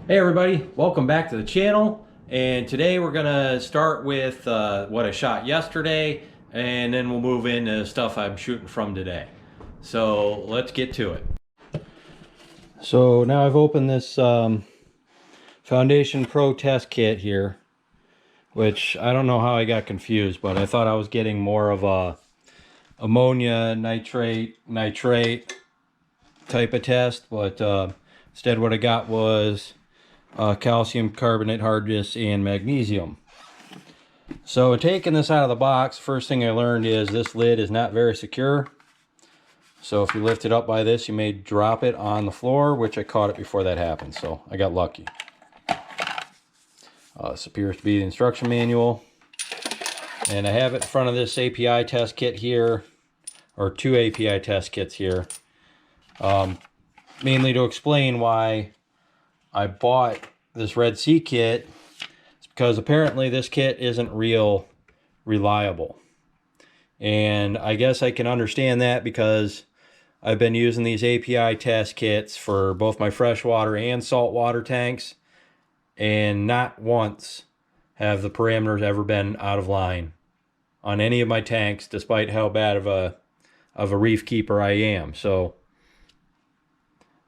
Hey everybody, welcome back to the channel. And today we're gonna start with what I shot yesterday, and then we'll move into stuff I'm shooting from today. So let's get to it. So now I've opened this Foundation Pro test kit here, which I don't know how I got confused, but I thought I was getting more of a ammonia nitrate type of test, but instead what I got was calcium carbonate hardness and magnesium. So taking this out of the box, first thing I learned is this lid is not very secure. So if you lift it up by this, you may drop it on the floor, which I caught it before that happened, so I got lucky. This appears to be the instruction manual, and I have it in front of this API test kit here, or two API test kits here, mainly to explain why I bought this Red Sea kit. It's because apparently this kit isn't real reliable. And I guess I can understand that because I've been using these API test kits for both my freshwater and saltwater tanks, and not once have the parameters ever been out of line on any of my tanks, despite how bad of a reef keeper I am. So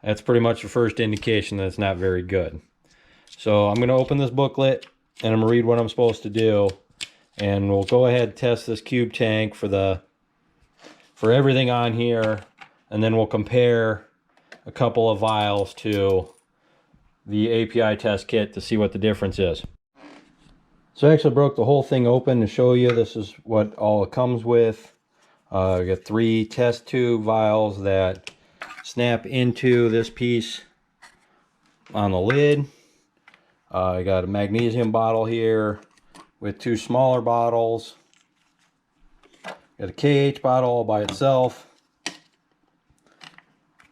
that's pretty much the first indication that it's not very good. So I'm going to open this booklet and I'm going to read what I'm supposed to do, and we'll go ahead and test this cube tank for everything on here, and then we'll compare a couple of vials to the API test kit to see what the difference is. So I actually broke the whole thing open to show you this is what all it comes with. I got 3 test tube vials that snap into this piece on the lid. I got a magnesium bottle here with 2 smaller bottles. Got a KH bottle all by itself.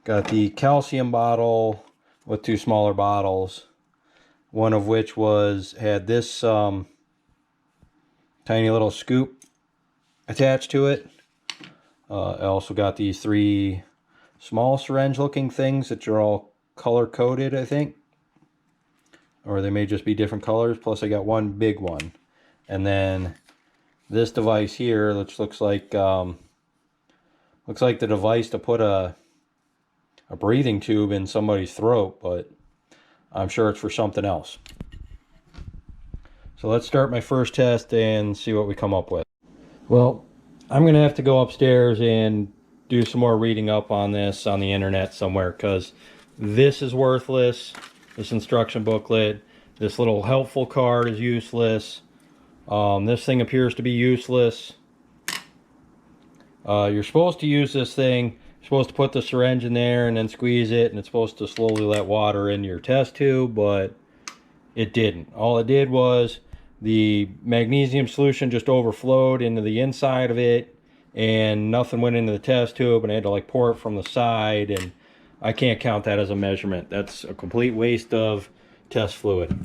Got the calcium bottle with 2 smaller bottles, one of which had this tiny little scoop attached to it. I also got these 3 small syringe looking things that are all color coded, I think, or they may just be different colors. Plus I got one big one, and then this device here, which looks like the device to put a breathing tube in somebody's throat, but I'm sure it's for something else. So let's start my first test and see what we come up with. Well, I'm gonna have to go upstairs and do some more reading up on this on the internet somewhere, because this is worthless. This instruction booklet, this little helpful card is useless. This thing appears to be useless. You're supposed to use this thing. You're supposed to put the syringe in there and then squeeze it, and it's supposed to slowly let water into your test tube, but it didn't. All it did was the magnesium solution just overflowed into the inside of it, and nothing went into the test tube, and I had to like pour it from the side, and I can't count that as a measurement. That's a complete waste of test fluid.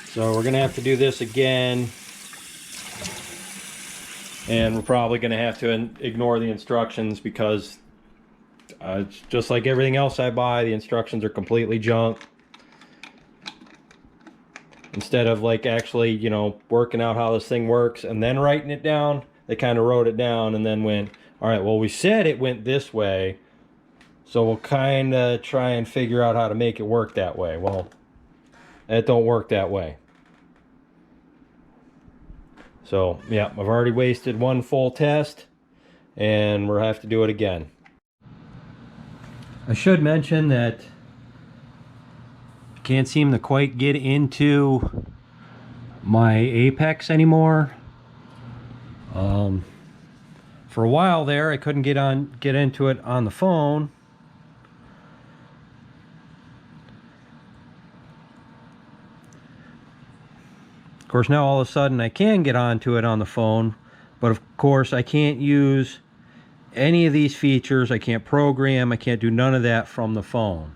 So we're gonna have to do this again, and we're probably gonna have to ignore the instructions, because it's just like everything else I buy, the instructions are completely junk. Instead of like actually, you know, working out how this thing works and then writing it down, they kind of wrote it down and then went, all right, well, we said it went this way, so we'll kind of try and figure out how to make it work that way. Well, it don't work that way. So yeah, I've already wasted one full test, and we'll have to do it again. I should mention that I can't seem to quite get into my Apex anymore. For a while there, I couldn't get into it on the phone. Of course, now all of a sudden I can get onto it on the phone, but of course I can't use any of these features. I can't program, I can't do none of that from the phone.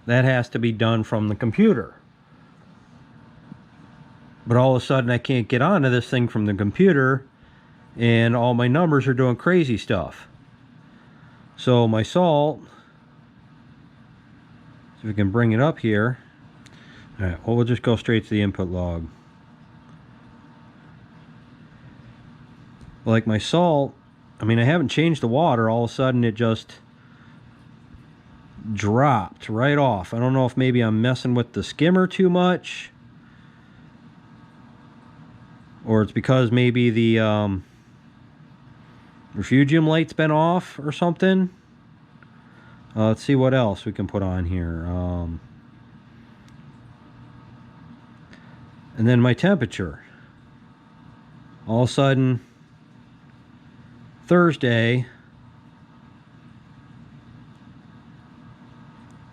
That has to be done from the computer. But all of a sudden I can't get onto this thing from the computer, and all my numbers are doing crazy stuff. So my salt if we can bring it up here. All right, well, we'll just go straight to the input log. Like my salt, I mean, I haven't changed the water. All of a sudden, it just dropped right off. I don't know if maybe I'm messing with the skimmer too much, or it's because maybe the refugium light's been off or something. Let's see what else we can put on here. And then my temperature. All of a sudden, Thursday,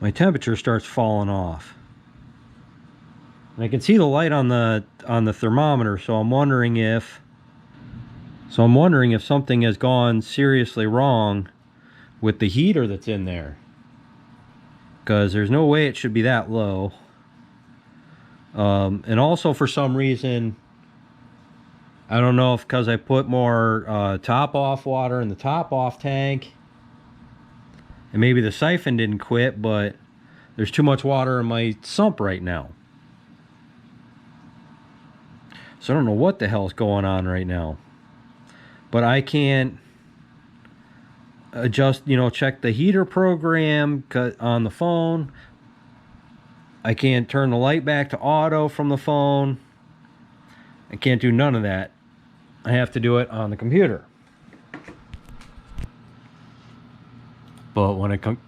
my temperature starts falling off. And I can see the light on the thermometer, so I'm wondering if something has gone seriously wrong with the heater that's in there. Because there's no way it should be that low. And also, for some reason, I don't know if because I put more top off water in the top off tank, and maybe the siphon didn't quit, but there's too much water in my sump right now. So I don't know what the hell's going on right now. But I can't adjust, check the heater program on the phone. I can't turn the light back to auto from the phone. I can't do none of that. I have to do it on the computer. But when I'm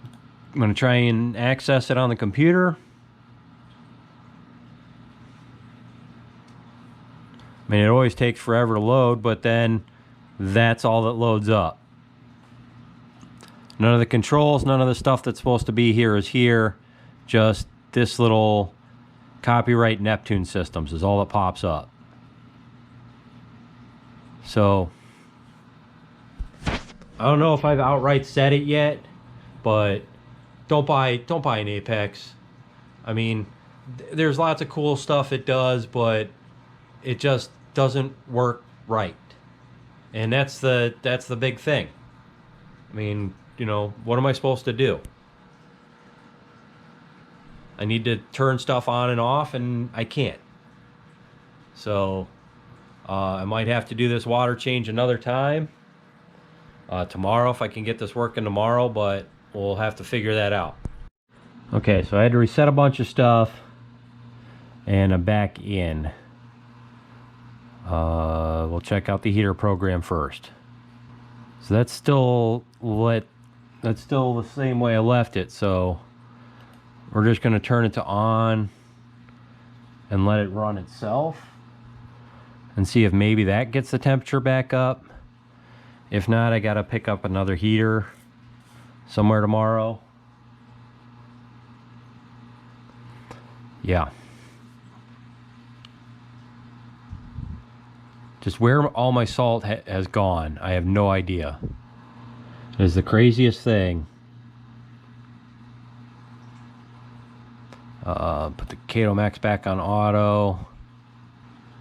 going to try and access it on the computer, I mean, it always takes forever to load, but then that's all that loads up. None of the controls, none of the stuff that's supposed to be here is here. Just this little copyright Neptune Systems is all that pops up. So I don't know if I've outright said it yet, but don't buy an Apex. I mean, there's lots of cool stuff it does, but it just doesn't work right. And that's the big thing. I mean, what am I supposed to do? I need to turn stuff on and off, and I can't. So I might have to do this water change another time. Tomorrow, if I can get this working tomorrow, but we'll have to figure that out. Okay, so I had to reset a bunch of stuff, and I'm back in. We'll check out the heater program first. So that's still the same way I left it, so we're just going to turn it to on and let it run itself and see if maybe that gets the temperature back up. If not, I got to pick up another heater somewhere tomorrow. Yeah. Just where all my salt has gone, I have no idea. It is the craziest thing. Put the Kato Max back on auto.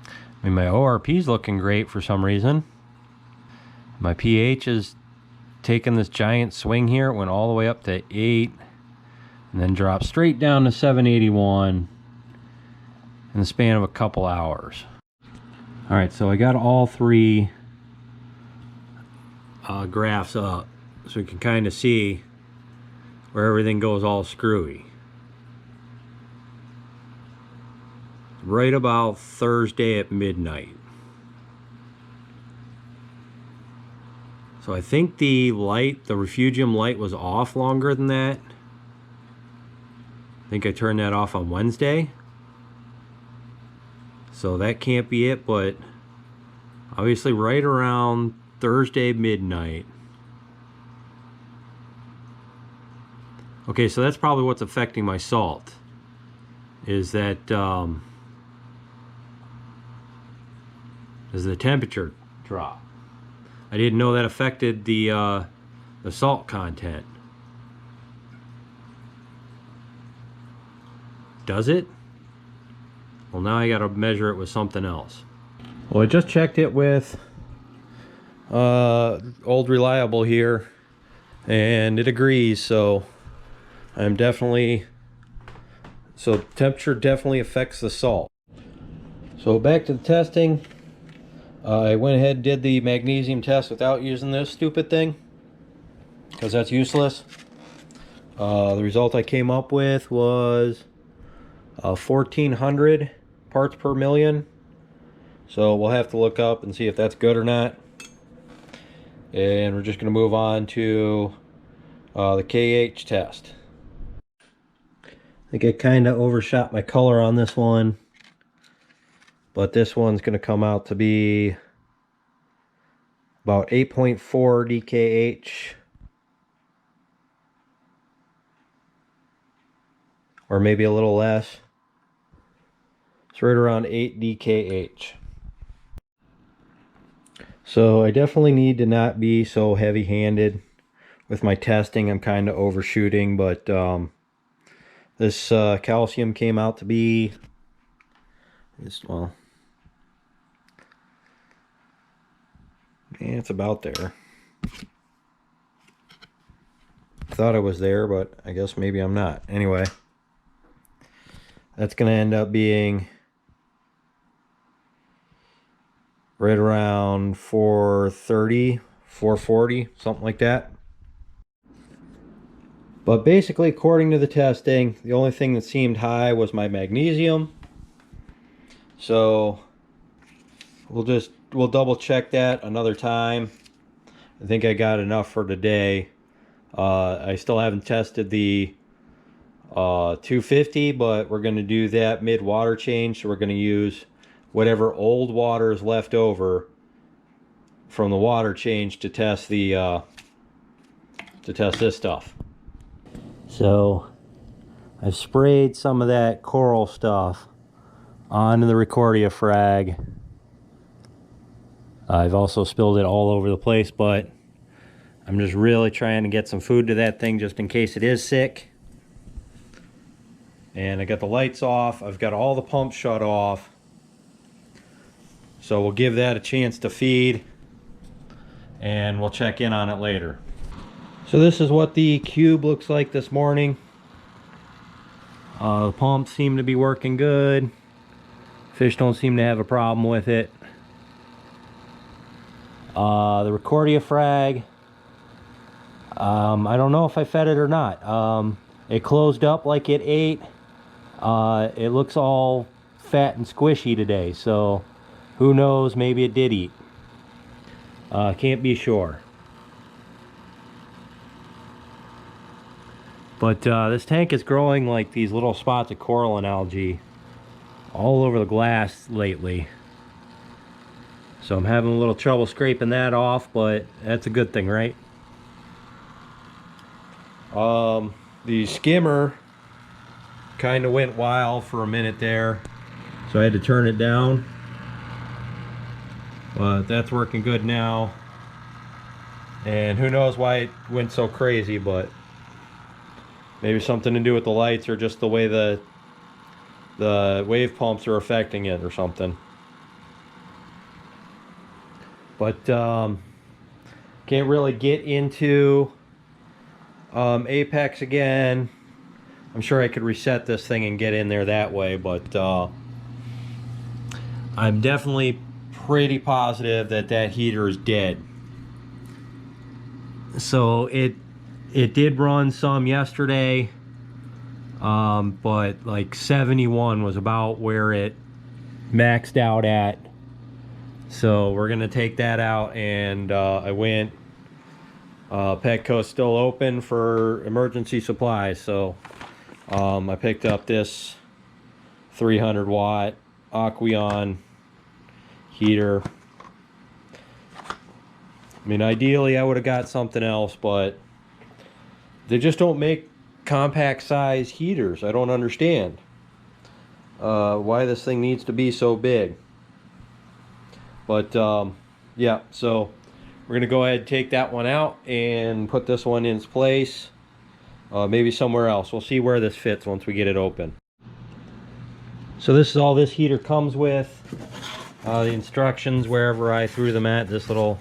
I mean, my ORP is looking great for some reason. My pH is taking this giant swing here. It went all the way up to 8 and then dropped straight down to 781 in the span of a couple hours. All right, so I got all three graphs up so we can kind of see where everything goes all screwy. Right about Thursday at midnight. So I think the refugium light was off longer than that. I think I turned that off on Wednesday. So that can't be it, but obviously right around Thursday midnight. Okay, so that's probably what's affecting my salt. Is that is the temperature drop. I didn't know that affected the salt content. Does it? Well, now I gotta measure it with something else. Well, I just checked it with Old Reliable here, and it agrees, so I'm definitely So temperature definitely affects the salt. So back to the testing. I went ahead and did the magnesium test without using this stupid thing, because that's useless. The result I came up with was 1,400 parts per million. So we'll have to look up and see if that's good or not. And we're just going to move on to the KH test. I think I kind of overshot my color on this one, but this one's going to come out to be about 8.4 DKH, or maybe a little less. It's right around 8 DKH. So I definitely need to not be so heavy-handed with my testing. I'm kind of overshooting, but this calcium came out to be, well, yeah, it's about there. I thought I was there, but I guess maybe I'm not. Anyway, that's going to end up being right around 430, 440, something like that. But basically, according to the testing, the only thing that seemed high was my magnesium. So we'll double check that another time. I think I got enough for today. I still haven't tested the 250, but we're going to do that mid water change. So we're going to use whatever old water is left over from the water change to test the this stuff. So I've sprayed some of that coral stuff onto the Recordia frag. I've also spilled it all over the place, but I'm just really trying to get some food to that thing just in case it is sick. And I got the lights off. I've got all the pumps shut off. So we'll give that a chance to feed, and we'll check in on it later. So this is what the cube looks like this morning. The pumps seem to be working good. Fish don't seem to have a problem with it. The Recordia frag, I don't know if I fed it or not. It closed up like it ate. It looks all fat and squishy today, so who knows, maybe it did eat. Can't be sure. But this tank is growing like these little spots of coral and algae all over the glass lately. So I'm having a little trouble scraping that off, but that's a good thing, right? The skimmer kind of went wild for a minute there, so I had to turn it down. But that's working good now. And who knows why it went so crazy, but maybe something to do with the lights or just the way the wave pumps are affecting it or something. But can't really get into Apex again. I'm sure I could reset this thing and get in there that way, but I'm definitely pretty positive that that heater is dead. So it did run some yesterday, but like 71 was about where it maxed out at. So we're gonna take that out, and I went, Petco's still open for emergency supplies, so I picked up this 300 watt Aqueon heater. I mean, ideally I would have got something else, but they just don't make compact size heaters. I don't understand why this thing needs to be so big. But yeah, so we're gonna go ahead and take that one out and put this one in its place, maybe somewhere else. We'll see where this fits once we get it open. So this is all this heater comes with. The instructions, wherever I threw them at, this little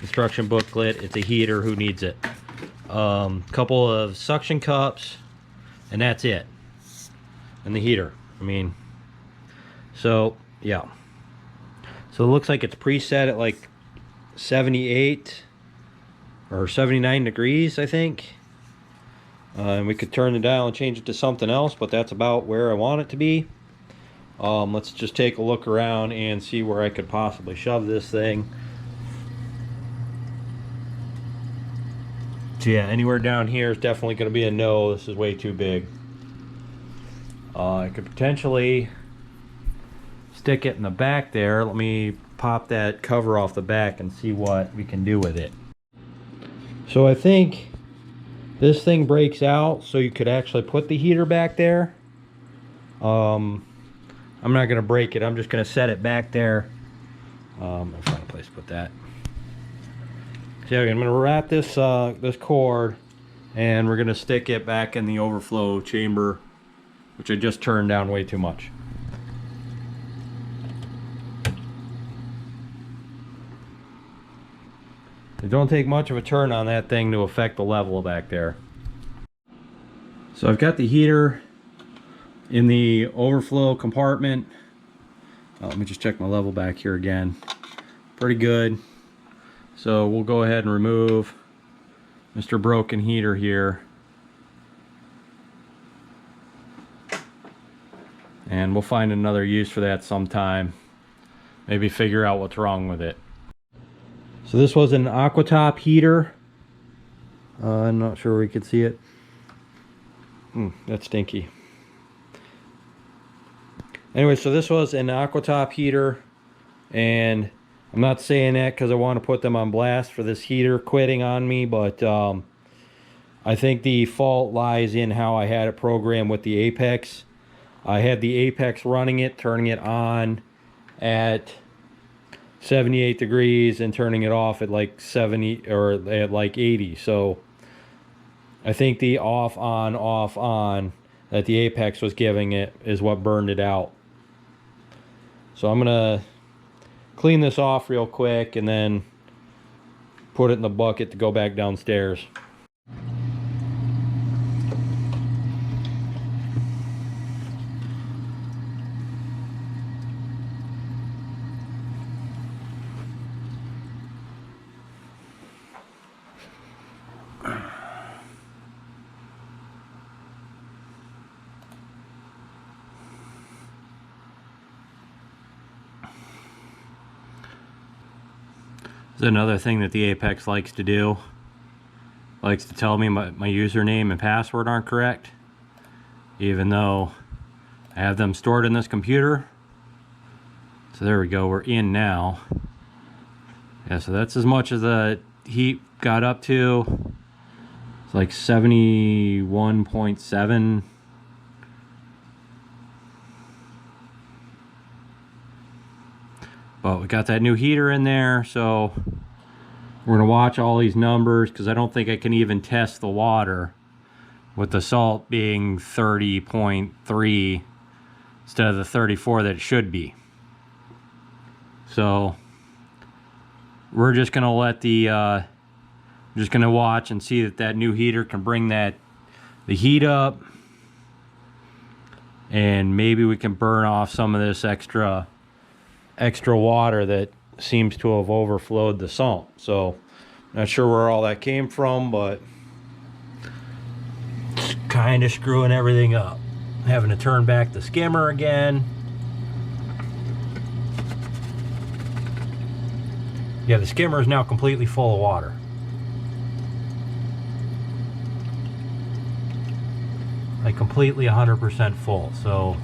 instruction booklet. It's a heater, who needs it? Couple of suction cups, and that's it. and the heater. I mean, so yeah. So it looks like it's preset at like 78 or 79 degrees, I think. And we could turn the dial and change it to something else, but that's about where I want it to be. Let's just take a look around and see where I could possibly shove this thing. So yeah, anywhere down here is definitely going to be a no. This is way too big. I could potentially stick it in the back there. Let me pop that cover off the back and see what we can do with it. So I think this thing breaks out so you could actually put the heater back there. I'm not going to break it. I'm just going to set it back there. I'll find a place to put that. So I'm going to wrap this this cord, and we're going to stick it back in the overflow chamber, which I just turned down way too much. It don't take much of a turn on that thing to affect the level back there. So I've got the heater in the overflow compartment. Let me just check my level back here again. Pretty good. So we'll go ahead and remove Mr. Broken Heater here. And we'll find another use for that sometime. Maybe figure out what's wrong with it. So this was an Aquatop heater. I'm not sure we could see it. That's stinky. Anyway, so this was an Aquatop heater, and I'm not saying that because I want to put them on blast for this heater quitting on me, but I think the fault lies in how I had it programmed with the Apex. I had the Apex running it, turning it on at 78 degrees and turning it off at like 70 or at like 80. So I think the off on that the Apex was giving it is what burned it out. So I'm gonna clean this off real quick and then put it in the bucket to go back downstairs. This is another thing that the Apex likes to do. Likes to tell me my username and password aren't correct, even though I have them stored in this computer. So there we go, we're in now. Yeah, so that's as much as the heat got up to. It's like 71.7. But we got that new heater in there, so we're gonna watch all these numbers because I don't think I can even test the water with the salt being 30.3 instead of the 34 that it should be. So we're just gonna let the just gonna watch and see that that new heater can bring the heat up, and maybe we can burn off some of this extra water that seems to have overflowed the salt. So not sure where all that came from, but it's kind of screwing everything up. Having to turn back the skimmer again. Yeah, the skimmer is now completely full of water. Like completely 100% full. So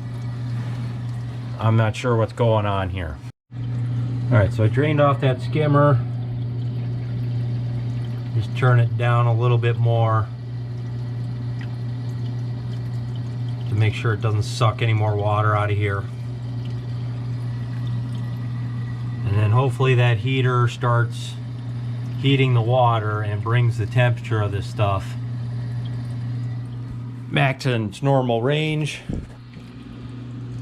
I'm not sure what's going on here. Alright, so I drained off that skimmer. Just turn it down a little bit more to make sure it doesn't suck any more water out of here. And then hopefully that heater starts heating the water and brings the temperature of this stuff back to its normal range,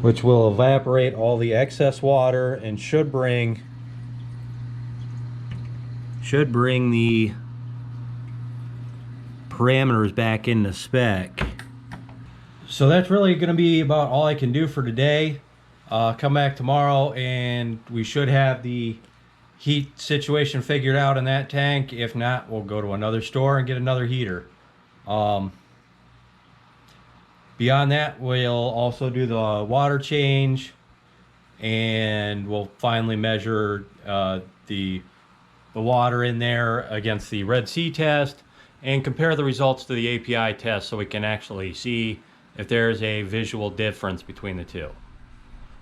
which will evaporate all the excess water and should bring the parameters back into spec. So that's really going to be about all I can do for today. Come back tomorrow and we should have the heat situation figured out in that tank. If not, we'll go to another store and get another heater. Beyond that, we'll also do the water change, and we'll finally measure the water in there against the Red Sea test and compare the results to the API test so we can actually see if there's a visual difference between the two.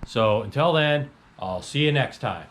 So until then, I'll see you next time.